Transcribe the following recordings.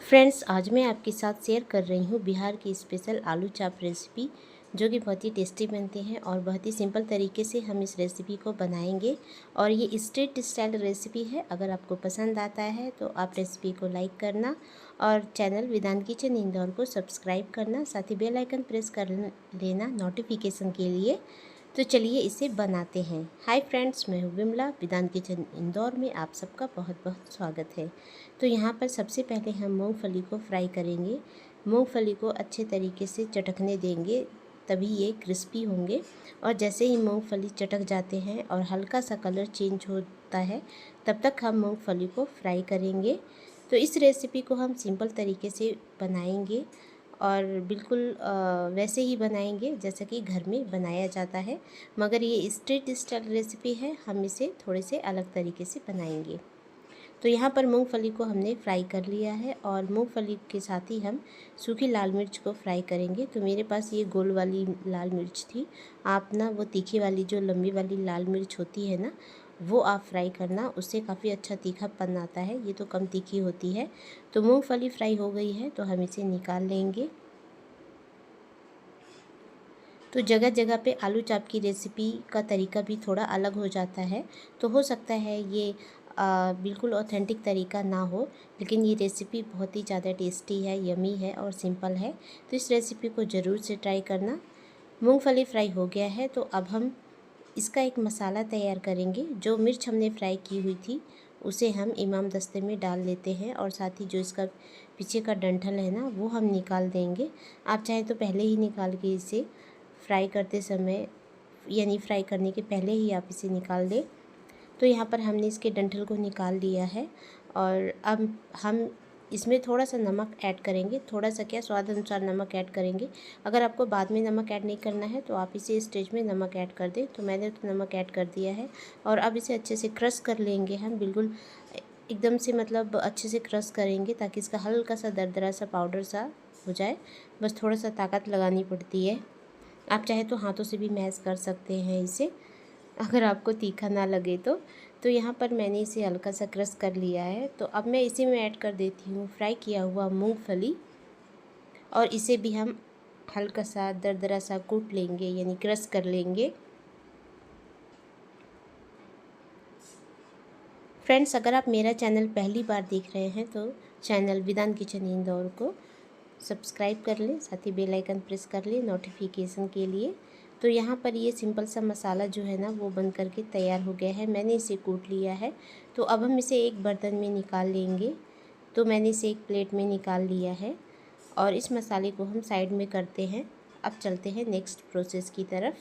Friends, आज मैं आपके साथ शेयर कर रही हूँ बिहार की स्पेशल आलू चाप रेसिपी, जो कि बहुत ही टेस्टी बनते हैं और बहुत ही सिंपल तरीके से हम इस रेसिपी को बनाएंगे। और ये स्ट्रीट स्टाइल रेसिपी है। अगर आपको पसंद आता है तो आप रेसिपी को लाइक करना और चैनल विधान किचन इंदौर को सब्सक्राइब करना, साथ ही बेल आइकन प्रेस कर लेना नोटिफिकेशन के लिए। तो चलिए इसे बनाते हैं। हाय फ्रेंड्स, मैं हूँ विमला। विधान किचन इंदौर में आप सबका बहुत बहुत स्वागत है। तो यहाँ पर सबसे पहले हम मूंगफली को फ्राई करेंगे। मूंगफली को अच्छे तरीके से चटकने देंगे, तभी ये क्रिस्पी होंगे। और जैसे ही मूंगफली चटक जाते हैं और हल्का सा कलर चेंज होता है, तब तक हम मूंगफली को फ्राई करेंगे। तो इस रेसिपी को हम सिंपल तरीके से बनाएंगे और बिल्कुल वैसे ही बनाएंगे जैसा कि घर में बनाया जाता है, मगर ये स्ट्रीट स्टाइल रेसिपी है, हम इसे थोड़े से अलग तरीके से बनाएंगे। तो यहाँ पर मूंगफली को हमने फ्राई कर लिया है और मूंगफली के साथ ही हम सूखी लाल मिर्च को फ्राई करेंगे। तो मेरे पास ये गोल वाली लाल मिर्च थी। आप ना वो तीखी वाली जो लंबी वाली लाल मिर्च होती है ना, वो आप फ्राई करना, उससे काफ़ी अच्छा तीखापन आता है। ये तो कम तीखी होती है। तो मूंगफली फ्राई हो गई है तो हम इसे निकाल लेंगे। तो जगह जगह पे आलू चाप की रेसिपी का तरीका भी थोड़ा अलग हो जाता है। तो हो सकता है ये बिल्कुल ऑथेंटिक तरीका ना हो, लेकिन ये रेसिपी बहुत ही ज़्यादा टेस्टी है, यमी है और सिंपल है। तो इस रेसिपी को ज़रूर से ट्राई करना। मूंगफली फ्राई हो गया है तो अब हम इसका एक मसाला तैयार करेंगे। जो मिर्च हमने फ्राई की हुई थी उसे हम इमाम दस्ते में डाल लेते हैं और साथ ही जो इसका पीछे का डंठल है ना, वो हम निकाल देंगे। आप चाहें तो पहले ही निकाल के इसे फ्राई करते समय, यानी फ्राई करने के पहले ही आप इसे निकाल दें। तो यहाँ पर हमने इसके डंठल को निकाल लिया है और अब हम इसमें थोड़ा सा नमक ऐड करेंगे। थोड़ा सा क्या, स्वाद अनुसार नमक ऐड करेंगे। अगर आपको बाद में नमक ऐड नहीं करना है तो आप इसे स्टेज में नमक ऐड कर दें। तो मैंने तो नमक ऐड कर दिया है और अब इसे अच्छे से क्रश कर लेंगे हम, बिल्कुल एकदम से, मतलब अच्छे से क्रश करेंगे ताकि इसका हल्का सा दरदरा सा पाउडर सा हो जाए। बस थोड़ा सा ताकत लगानी पड़ती है। आप चाहे तो हाथों से भी मैश कर सकते हैं इसे, अगर आपको तीखा ना लगे तो। यहाँ पर मैंने इसे हल्का सा क्रश कर लिया है। तो अब मैं इसी में ऐड कर देती हूँ फ्राई किया हुआ मूंगफली, और इसे भी हम हल्का सा दरदरा सा कूट लेंगे, यानी क्रश कर लेंगे। फ्रेंड्स, अगर आप मेरा चैनल पहली बार देख रहे हैं तो चैनल विधान किचन इंदौर को सब्सक्राइब कर लें, साथ ही बेल आइकन प्रेस कर लें नोटिफिकेशन के लिए। तो यहाँ पर ये सिंपल सा मसाला जो है ना, वो बन करके तैयार हो गया है। मैंने इसे कूट लिया है। तो अब हम इसे एक बर्तन में निकाल लेंगे। तो मैंने इसे एक प्लेट में निकाल लिया है और इस मसाले को हम साइड में करते हैं। अब चलते हैं नेक्स्ट प्रोसेस की तरफ।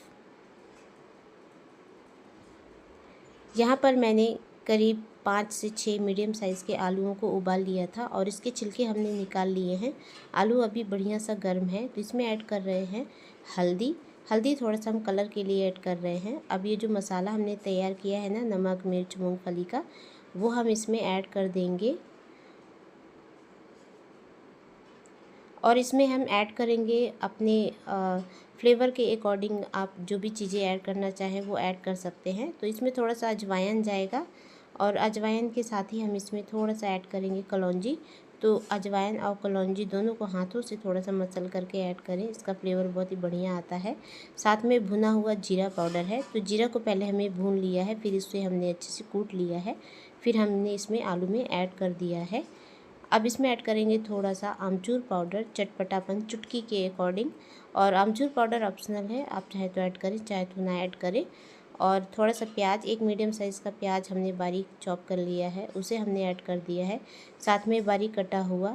यहाँ पर मैंने करीब 5 से 6 मीडियम साइज़ के आलूओं को उबाल लिया था और इसके छिलके हमने निकाल लिए हैं। आलू अभी बढ़िया सा गर्म है तो इसमें ऐड कर रहे हैं हल्दी। हल्दी थोड़ा सा हम कलर के लिए ऐड कर रहे हैं। अब ये जो मसाला हमने तैयार किया है ना, नमक मिर्च मूंगफली का, वो हम इसमें ऐड कर देंगे। और इसमें हम ऐड करेंगे अपने फ्लेवर के अकॉर्डिंग, आप जो भी चीज़ें ऐड करना चाहें वो ऐड कर सकते हैं। तो इसमें थोड़ा सा अजवाइन जाएगा और अजवाइन के साथ ही हम इसमें थोड़ा सा ऐड करेंगे कलौंजी। तो अजवाइन और कलौंजी दोनों को हाथों से थोड़ा सा मसल करके ऐड करें, इसका फ्लेवर बहुत ही बढ़िया आता है। साथ में भुना हुआ जीरा पाउडर है, तो जीरा को पहले हमें भून लिया है, फिर इसे हमने अच्छे से कूट लिया है, फिर हमने इसमें आलू में ऐड कर दिया है। अब इसमें ऐड करेंगे थोड़ा सा आमचूर पाउडर, चटपटापन चुटकी के अकॉर्डिंग। और आमचूर पाउडर ऑप्शनल है, आप चाहे तो ऐड करें, चाहे तो ना ऐड करें। और थोड़ा सा प्याज, एक मीडियम साइज़ का प्याज हमने बारीक चॉप कर लिया है, उसे हमने ऐड कर दिया है। साथ में बारीक कटा हुआ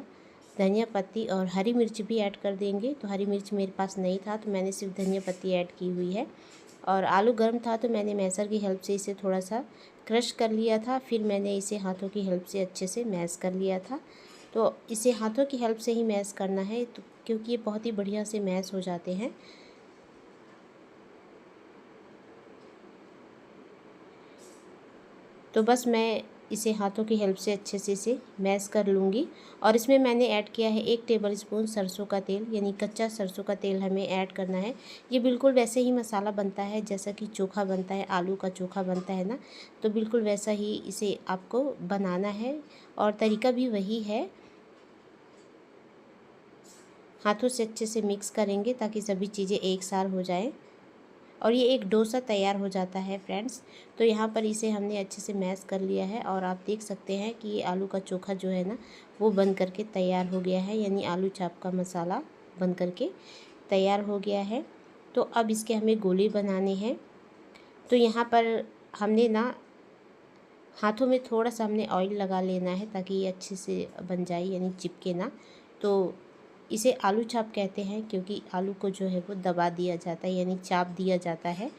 धनिया पत्ती और हरी मिर्च भी ऐड कर देंगे। तो हरी मिर्च मेरे पास नहीं था तो मैंने सिर्फ धनिया पत्ती ऐड की हुई है। और आलू गर्म था तो मैंने मैसर की हेल्प से इसे थोड़ा सा क्रश कर लिया था, फिर मैंने इसे हाथों की हेल्प से अच्छे से मैश कर लिया था। तो इसे हाथों की हेल्प से ही मैश करना है, तो क्योंकि ये बहुत ही बढ़िया से मैश हो जाते हैं। तो बस मैं इसे हाथों की हेल्प से अच्छे से इसे मैश कर लूँगी। और इसमें मैंने ऐड किया है 1 टेबलस्पून सरसों का तेल, यानी कच्चा सरसों का तेल हमें ऐड करना है। ये बिल्कुल वैसे ही मसाला बनता है जैसा कि चोखा बनता है, आलू का चोखा बनता है ना, तो बिल्कुल वैसा ही इसे आपको बनाना है और तरीका भी वही है। हाथों से अच्छे से मिक्स करेंगे ताकि सभी चीज़ें एक साथ हो जाए और ये एक डोसा तैयार हो जाता है फ्रेंड्स। तो यहाँ पर इसे हमने अच्छे से मैश कर लिया है और आप देख सकते हैं कि ये आलू का चोखा जो है ना वो बन करके तैयार हो गया है, यानी आलू चाप का मसाला बन करके तैयार हो गया है। तो अब इसके हमें गोले बनाने हैं। तो यहाँ पर हमने ना हाथों में थोड़ा सा हमने ऑयल लगा लेना है ताकि ये अच्छे से बन जाए, यानी चिपके ना। तो इसे आलू चाप कहते हैं क्योंकि आलू को जो है वो दबा दिया जाता है, यानी चाप दिया जाता है।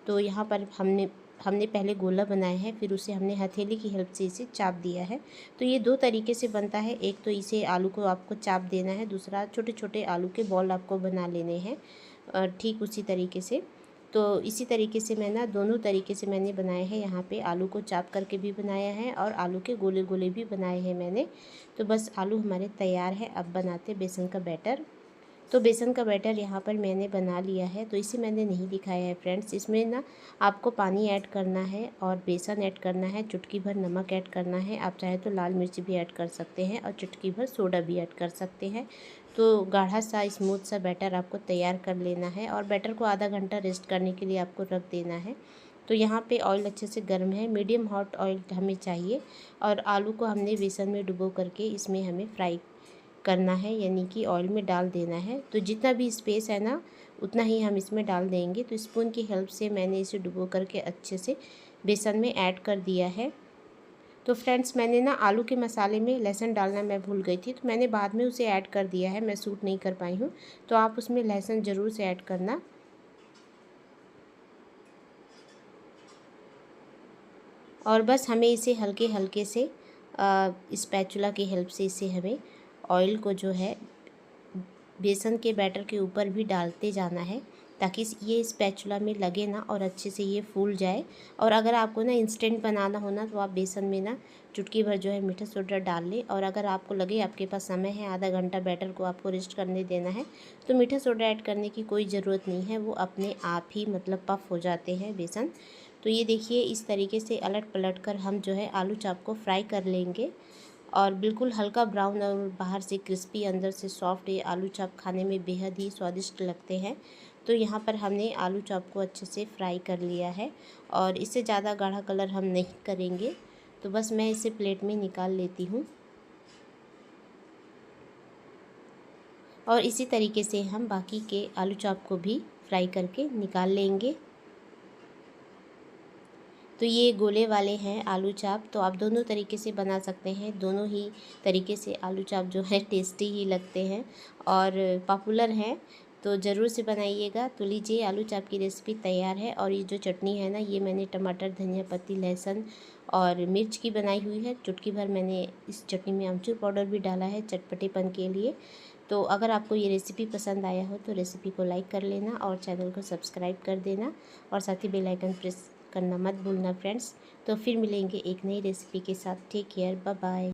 तो यहाँ पर हमने पहले गोला बनाया है, फिर उसे हमने हथेली की हेल्प से इसे चाप दिया है। तो ये दो तरीके से बनता है, एक तो इसे आलू को आपको चाप देना है, दूसरा छोटे छोटे आलू के बॉल आपको बना लेने हैं ठीक उसी तरीके से। तो इसी तरीके से मैं ना दोनों तरीके से मैंने बनाए हैं। यहाँ पे आलू को चाप करके भी बनाया है और आलू के गोले गोले भी बनाए हैं मैंने। तो बस आलू हमारे तैयार है। अब बनाते बेसन का बैटर। तो बेसन का बैटर यहाँ पर मैंने बना लिया है, तो इसे मैंने नहीं दिखाया है फ्रेंड्स। इसमें ना आपको पानी ऐड करना है और बेसन ऐड करना है, चुटकी भर नमक ऐड करना है, आप चाहे तो लाल मिर्च भी ऐड कर सकते हैं और चुटकी भर सोडा भी ऐड कर सकते हैं। तो गाढ़ा सा स्मूथ सा बैटर आपको तैयार कर लेना है और बैटर को आधा घंटा रेस्ट करने के लिए आपको रख देना है। तो यहाँ पे ऑयल अच्छे से गर्म है, मीडियम हॉट ऑयल हमें चाहिए और आलू को हमने बेसन में डुबो करके इसमें हमें फ्राई करना है, यानी कि ऑयल में डाल देना है। तो जितना भी स्पेस है ना उतना ही हम इसमें डाल देंगे। तो स्पून की हेल्प से मैंने इसे डुबो करके अच्छे से बेसन में ऐड कर दिया है। तो फ्रेंड्स मैंने ना आलू के मसाले में लहसुन डालना मैं भूल गई थी, तो मैंने बाद में उसे ऐड कर दिया है, मैं शूट नहीं कर पाई हूँ। तो आप उसमें लहसुन ज़रूर से ऐड करना। और बस हमें इसे हल्के हल्के से स्पैचुला की हेल्प से इसे हमें ऑयल को जो है बेसन के बैटर के ऊपर भी डालते जाना है ताकि ये स्पैचुला में लगे ना और अच्छे से ये फूल जाए। और अगर आपको ना इंस्टेंट बनाना हो ना तो आप बेसन में ना चुटकी भर जो है मीठा सोडा डाल लें। और अगर आपको लगे आपके पास समय है, आधा घंटा बैटर को आपको रेस्ट करने देना है, तो मीठा सोडा ऐड करने की कोई ज़रूरत नहीं है, वो अपने आप ही मतलब पफ हो जाते हैं बेसन। तो ये देखिए इस तरीके से अलट पलट कर हम जो है आलू चाप को फ्राई कर लेंगे और बिल्कुल हल्का ब्राउन और बाहर से क्रिस्पी अंदर से सॉफ्ट। ये आलू चाप खाने में बेहद ही स्वादिष्ट लगते हैं। तो यहाँ पर हमने आलू चाप को अच्छे से फ्राई कर लिया है और इससे ज़्यादा गाढ़ा कलर हम नहीं करेंगे। तो बस मैं इसे प्लेट में निकाल लेती हूँ और इसी तरीके से हम बाकी के आलू चाप को भी फ्राई करके निकाल लेंगे। तो ये गोले वाले हैं आलू चाप, तो आप दोनों तरीके से बना सकते हैं। दोनों ही तरीके से आलू चाप जो है टेस्टी ही लगते हैं और पॉपुलर हैं, तो ज़रूर से बनाइएगा। तो लीजिए आलू चाप की रेसिपी तैयार है। और ये जो चटनी है ना, ये मैंने टमाटर, धनिया पत्ती, लहसुन और मिर्च की बनाई हुई है। चुटकी भर मैंने इस चटनी में आमचूर पाउडर भी डाला है चटपटेपन के लिए। तो अगर आपको ये रेसिपी पसंद आया हो तो रेसिपी को लाइक कर लेना और चैनल को सब्सक्राइब कर देना और साथ ही बेल आइकन प्रेस करना मत भूलना फ्रेंड्स। तो फिर मिलेंगे एक नई रेसिपी के साथ। Take care, bye bye.